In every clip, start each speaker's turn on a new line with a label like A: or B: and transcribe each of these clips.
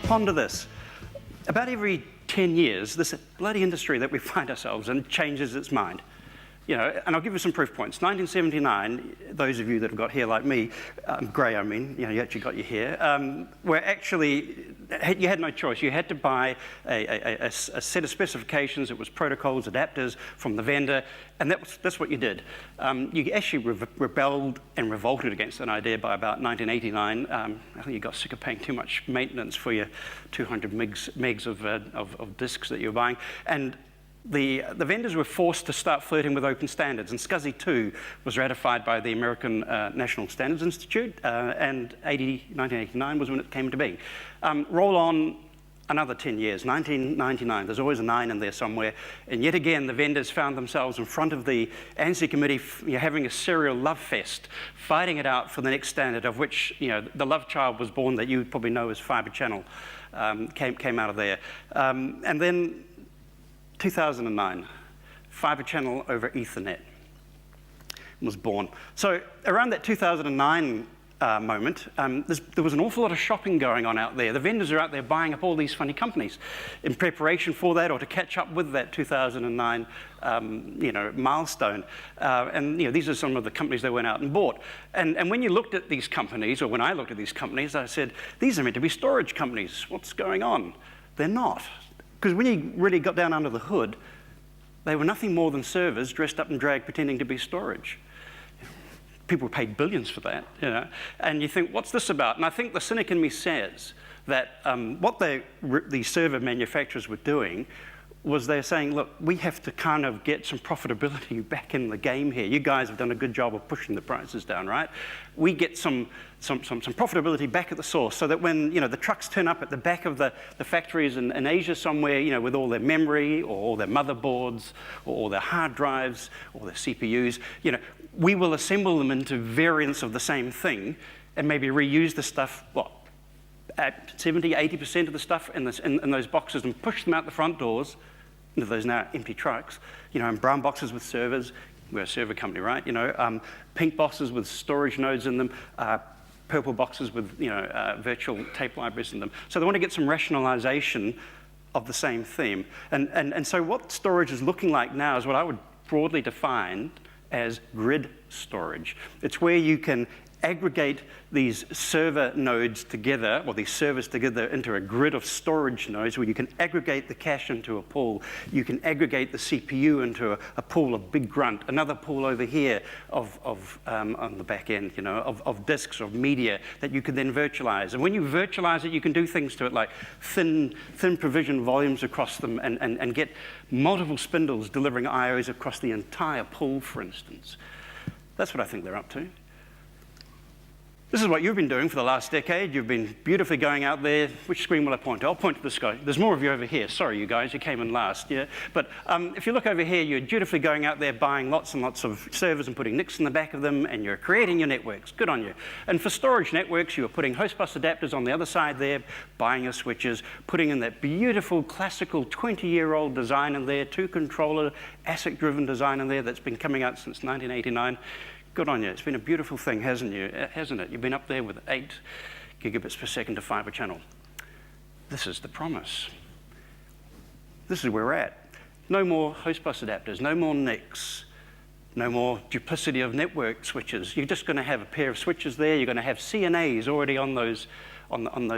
A: Ponder this. About every 10 years, this bloody industry that we find ourselves in changes its mind. You know, and I'll give you some proof points. 1979, those of you that have got hair like me, grey I mean, you know, you actually got your hair, were actually, you had no choice. You had to buy a set of specifications. It was protocols, adapters from the vendor, and that's what you did. You actually rebelled and revolted against an idea by about 1989. I think you got sick of paying too much maintenance for your 200 megs of disks that you were buying. And the vendors were forced to start flirting with open standards, and SCSI 2 was ratified by the American National Standards Institute, and 1989 was when it came to being. Roll on another 10 years, 1999, there's always a 9 in there somewhere, and yet again the vendors found themselves in front of the ANSI committee, having a serial love fest, fighting it out for the next standard, of which, you know, the love child was born that you probably know as Fibre Channel, came out of there. And then 2009, Fibre Channel over Ethernet was born. So around that 2009 moment, there was an awful lot of shopping going on out there. The vendors are out there buying up all these funny companies in preparation for that, or to catch up with that 2009 you know, milestone. And you know, these are some of the companies they went out and bought. And when you looked at these companies, or when I looked at these companies, I said, these are meant to be storage companies. What's going on? They're not. Because when you really got down under the hood, they were nothing more than servers dressed up in drag pretending to be storage. People paid billions for that, you know. And you think, what's this about? And I think the cynic in me says that what the server manufacturers were doing was they're saying, look, we have to kind of get some profitability back in the game here. You guys have done a good job of pushing the prices down, right? We get some profitability back at the source, so that when, you know, the trucks turn up at the back of the factories in Asia somewhere, you know, with all their memory or all their motherboards or all their hard drives or their CPUs, you know, we will assemble them into variants of the same thing and maybe reuse the stuff, what, at 70, 80% of the stuff in those boxes, and push them out the front doors into those now empty trucks, you know, and brown boxes with servers. We're a server company, right? You know, pink boxes with storage nodes in them, purple boxes with, you know, virtual tape libraries in them. So they want to get some rationalization of the same theme. And so what storage is looking like now is what I would broadly define as grid storage. It's where you can aggregate these server nodes together, or these servers together, into a grid of storage nodes where you can aggregate the cache into a pool. You can aggregate the CPU into a pool of big grunt, another pool over here on the back end, you know, of disks, of media that you can then virtualize. And when you virtualize it, you can do things to it like thin provision volumes across them, and get multiple spindles delivering IOs across the entire pool, for instance. That's what I think they're up to. This is what you've been doing for the last decade. You've been beautifully going out there. Which screen will I point to? I'll point to this guy. There's more of you over here. Sorry, you guys, you came in last, yeah? But if you look over here, you're dutifully going out there buying lots and lots of servers and putting NICs in the back of them, and you're creating your networks. Good on you. And for storage networks, you're putting host bus adapters on the other side there, buying your switches, putting in that beautiful, classical 20-year-old design in there, 2-controller, ASIC-driven design in there that's been coming out since 1989. Good on you. It's been a beautiful thing, hasn't it? You've been up there with 8 gigabits per second to Fibre Channel. This is the promise. This is where we're at. No more host bus adapters, no more NICs, no more duplicity of network switches. You're just going to have a pair of switches there. You're going to have CNAs already on those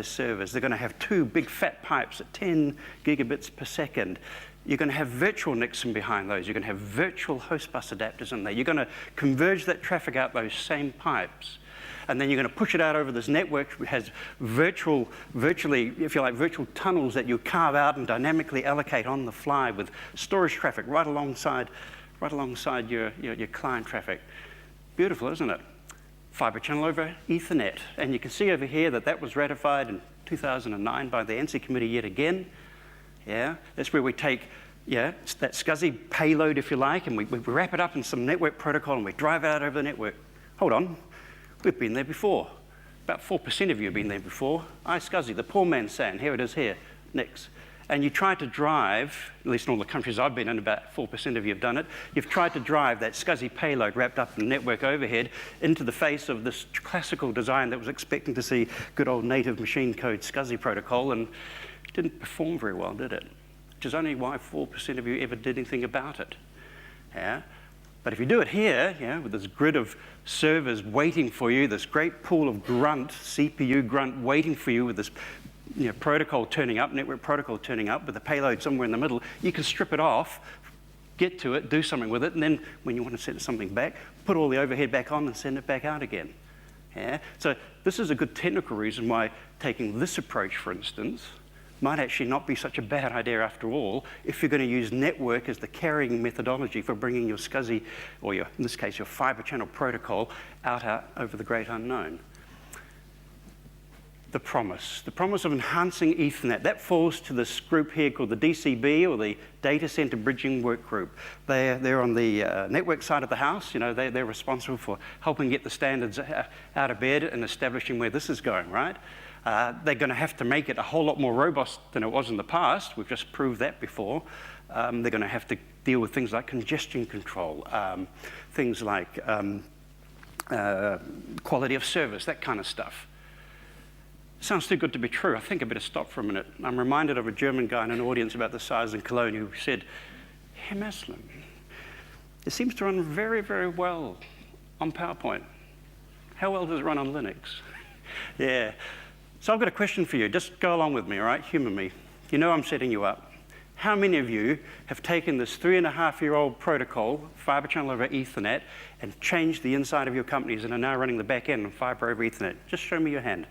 A: servers. They're going to have 2 big fat pipes at 10 gigabits per second. You're going to have virtual NICs in behind those. You're going to have virtual host bus adapters in there. You're going to converge that traffic out those same pipes. And then you're going to push it out over this network, which has virtually, if you like, virtual tunnels that you carve out and dynamically allocate on the fly with storage traffic right alongside your client traffic. Beautiful, isn't it? Fibre Channel over Ethernet. And you can see over here that was ratified in 2009 by the ANSI committee yet again. Yeah, that's where we take, yeah, that SCSI payload, if you like, and we wrap it up in some network protocol and we drive it out over the network. Hold on, we've been there before. About 4% of you have been there before. iSCSI, the poor man's SAN, here it is here, NICs. and you try to drive, at least in all the countries I've been in, about 4% of you have done it, you've tried to drive that SCSI payload wrapped up in network overhead into the face of this classical design that was expecting to see good old native machine code SCSI protocol, and it didn't perform very well, did it? Which is only why 4% of you ever did anything about it. Yeah? But if you do it here, yeah, with this grid of servers waiting for you, this great pool of grunt, CPU grunt waiting for you with this protocol turning up, network protocol turning up with the payload somewhere in the middle, you can strip it off, get to it, do something with it, and then when you want to send something back, put all the overhead back on and send it back out again. Yeah? So this is a good technical reason why taking this approach, for instance, might actually not be such a bad idea after all if you're going to use network as the carrying methodology for bringing your SCSI, or in this case, your fiber channel protocol out over the great unknown. The promise of enhancing Ethernet, that falls to this group here called the DCB, or the Data Center Bridging Work Group. They're on the network side of the house. They're responsible for helping get the standards out of bed and establishing where this is going, right? They're going to have to make it a whole lot more robust than it was in the past. We've just proved that before. They're going to have to deal with things like congestion control, things like quality of service, that kind of stuff. Sounds too good to be true. I think I better stop for a minute. I'm reminded of a German guy in an audience about the size in Cologne who said, "Hey, Maslen, it seems to run very, very well on PowerPoint. How well does it run on Linux?" Yeah. So I've got a question for you. Just go along with me, all right? Humor me. You know I'm setting you up. How many of you have taken this 3.5-year-old protocol, fiber channel over Ethernet, and changed the inside of your companies and are now running the back end on fiber over Ethernet? Just show me your hand.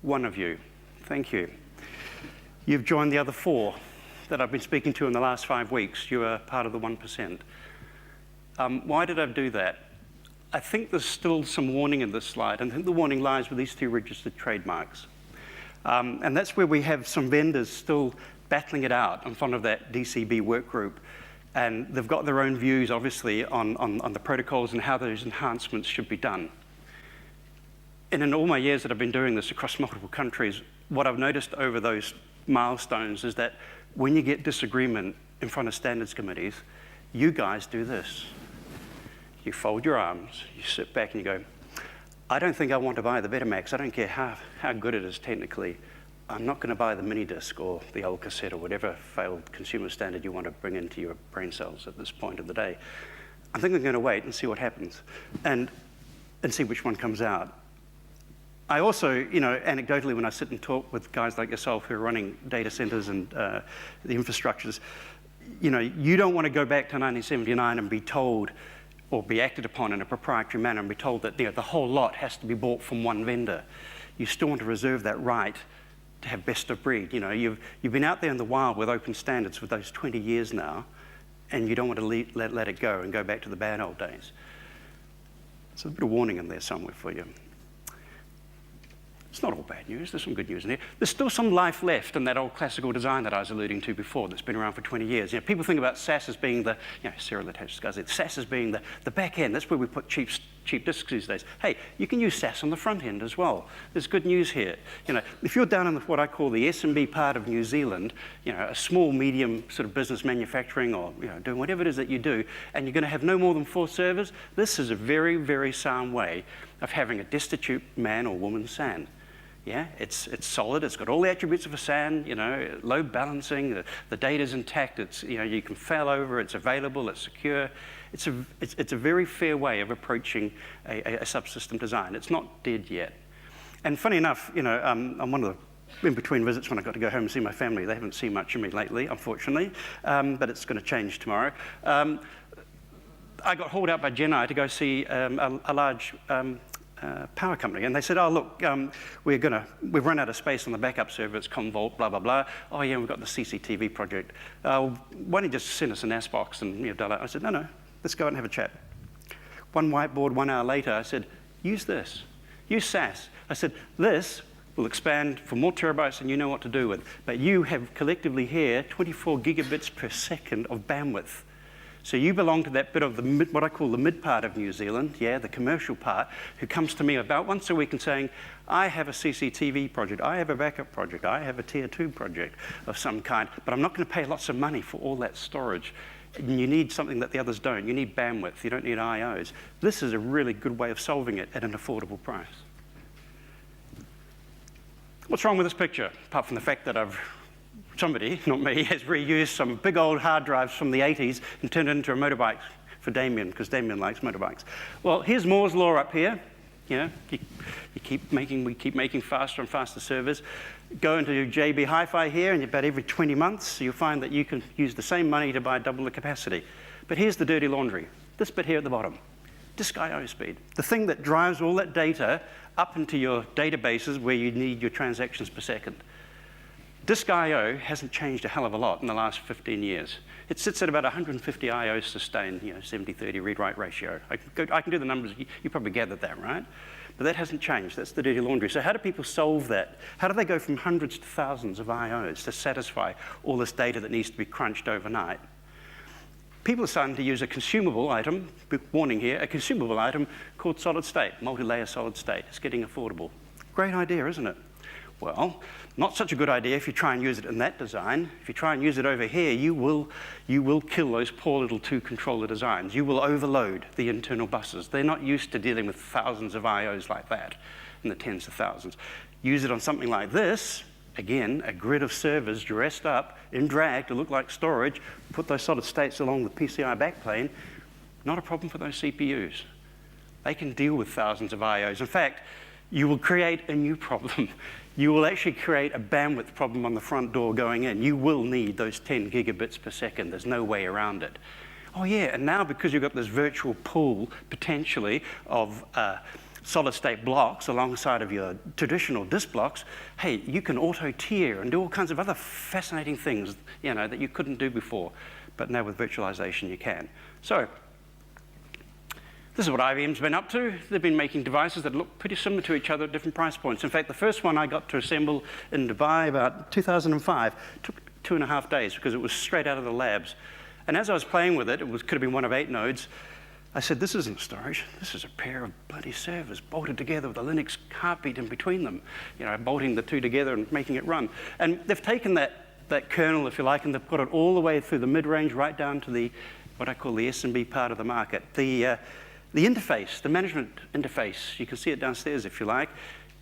A: One of you. Thank you. You've joined the other 4 that I've been speaking to in the last 5 weeks. You are part of the 1%. Why did I do that? I think there's still some warning in this slide, and I think the warning lies with these 2 registered trademarks. And that's where we have some vendors still battling it out in front of that DCB work group. And they've got their own views, obviously, on the protocols and how those enhancements should be done. And in all my years that I've been doing this across multiple countries, what I've noticed over those milestones is that when you get disagreement in front of standards committees, you guys do this. You fold your arms, you sit back and you go, I don't think I want to buy the Betamax. I don't care how good it is technically. I'm not going to buy the mini disc or the old cassette or whatever failed consumer standard you want to bring into your brain cells at this point of the day. I think I'm going to wait and see what happens and see which one comes out. I also, anecdotally, when I sit and talk with guys like yourself who are running data centers and the infrastructures, you don't want to go back to 1979 and be told or be acted upon in a proprietary manner and be told that the whole lot has to be bought from one vendor. You still want to reserve that right to have best of breed. You've been out there in the wild with open standards for those 20 years now, and you don't want to let it go and go back to the bad old days. So a bit of warning in there somewhere for you. It's not all bad news. There's some good news in here. There's still some life left in that old classical design that I was alluding to before that's been around for 20 years. People think about SAS as being the, serial attached SCSI, SAS as being the back end. That's where we put cheap disks these days. Hey, you can use SAS on the front end as well. There's good news here. If you're down in what I call the SMB part of New Zealand, a small, medium sort of business manufacturing or doing whatever it is that you do, and you're going to have no more than 4 servers, this is a very, very sound way of having a destitute man or woman SAN. Yeah, it's solid. It's got all the attributes of a SAN. Load balancing. The data's intact. It's you can fail over. It's available. It's secure. It's a very fair way of approaching a subsystem design. It's not dead yet. And funny enough, on one of the in-between visits when I got to go home and see my family, they haven't seen much of me lately, unfortunately. But it's going to change tomorrow. I got hauled out by Genai to go see a large power company, and they said, oh, look, we've run out of space on the backup server, it's Commvault, blah, blah, blah. Oh, yeah, we've got the CCTV project. Why don't you just send us an ASBox and dial out? I said, no, let's go out and have a chat. One whiteboard, 1 hour later, I said, use this. Use SAS. I said, this will expand for more terabytes than you know what to do with, but you have collectively here 24 gigabits per second of bandwidth. So you belong to that bit of the mid, what I call the mid part of New Zealand, yeah, the commercial part, who comes to me about once a week and saying, I have a CCTV project, I have a backup project, I have a tier 2 project of some kind, but I'm not going to pay lots of money for all that storage. And you need something that the others don't. You need bandwidth, you don't need IOs. This is a really good way of solving it at an affordable price. What's wrong with this picture, apart from the fact that somebody, not me, has reused some big old hard drives from the 80s and turned it into a motorbike for Damien, because Damien likes motorbikes. Well, here's Moore's Law up here. You know, we keep making faster and faster servers. Go into JB Hi-Fi here, and about every 20 months, you'll find that you can use the same money to buy double the capacity. But here's the dirty laundry. This bit here at the bottom, disk I/O speed. The thing that drives all that data up into your databases where you need your transactions per second. Disk I/O hasn't changed a hell of a lot in the last 15 years. It sits at about 150 I/Os sustained, 70-30 read-write ratio. I can do the numbers, you probably gathered that, right? But that hasn't changed, that's the dirty laundry. So how do people solve that? How do they go from hundreds to thousands of I/Os to satisfy all this data that needs to be crunched overnight? People are starting to use a consumable item, big warning here, a consumable item called solid state, multi-layer solid state. It's getting affordable. Great idea, isn't it? Well, not such a good idea if you try and use it in that design. If you try and use it over here, you will kill those poor little 2-controller designs. You will overload the internal buses. They're not used to dealing with thousands of IOs like that, in the tens of thousands. Use it on something like this. Again, a grid of servers dressed up in drag to look like storage. Put those solid states along the PCI backplane. Not a problem for those CPUs. They can deal with thousands of IOs. In fact, you will create a new problem. You will actually create a bandwidth problem on the front door going in. You will need those 10 gigabits per second. There's no way around it. Oh yeah, and now because you've got this virtual pool, potentially, of solid-state blocks alongside of your traditional disk blocks, hey, you can auto-tier and do all kinds of other fascinating things, that you couldn't do before. But now with virtualization, you can. So this is what IBM's been up to. They've been making devices that look pretty similar to each other at different price points. In fact, the first one I got to assemble in Dubai about 2005 took 2.5 days because it was straight out of the labs. And as I was playing with it, could have been one of 8 nodes, I said, this isn't storage. This is a pair of bloody servers bolted together with a Linux heartbeat in between them, bolting the two together and making it run. And they've taken that kernel, if you like, and they've put it all the way through the mid-range right down to what I call the SMB part of the market. The interface, the management interface, you can see it downstairs if you like,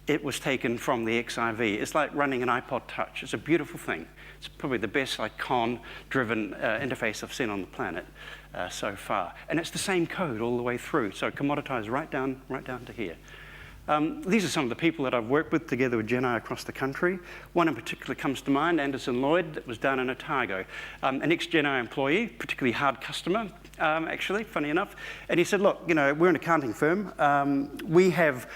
A: it was taken from the XIV. It's like running an iPod Touch. It's a beautiful thing. It's probably the best icon-driven interface I've seen on the planet so far. And it's the same code all the way through, so commoditized right down to here. These are some of the people that I've worked with together with Jedi across the country. One in particular comes to mind, Anderson Lloyd, that was down in Otago. An ex-Jedi employee, particularly hard customer, actually, funny enough. And he said, look, we're an accounting firm. We have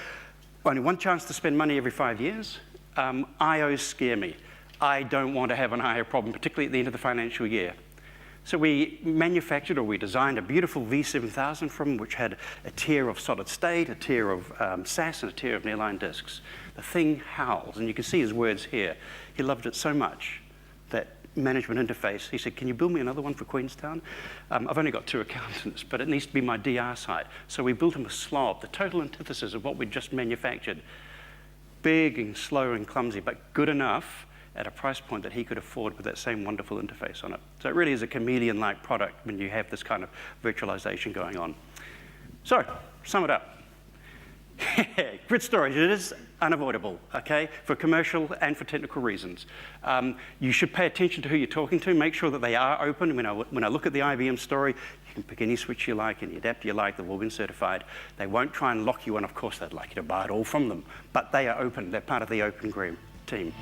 A: only one chance to spend money every 5 years. IOs scare me. I don't want to have an IO problem, particularly at the end of the financial year. So we manufactured, or we designed, a beautiful V7000 from which had a tier of solid state, a tier of SAS, and a tier of nearline disks. The thing howls, and you can see his words here. He loved it so much, that management interface. He said, can you build me another one for Queenstown? I've only got 2 accountants, but it needs to be my DR site. So we built him a slob, the total antithesis of what we'd just manufactured. Big and slow and clumsy, but good enough at a price point that he could afford with that same wonderful interface on it. So it really is a chameleon-like product when you have this kind of virtualization going on. So, sum it up. Grid storage, it is unavoidable, okay, for commercial and for technical reasons. You should pay attention to who you're talking to, make sure that they are open. When I look at the IBM story, you can pick any switch you like, any adapter you like, they've all been certified. They won't try and lock you in. Of course, they'd like you to buy it all from them, but they are open. They're part of the Open Green team.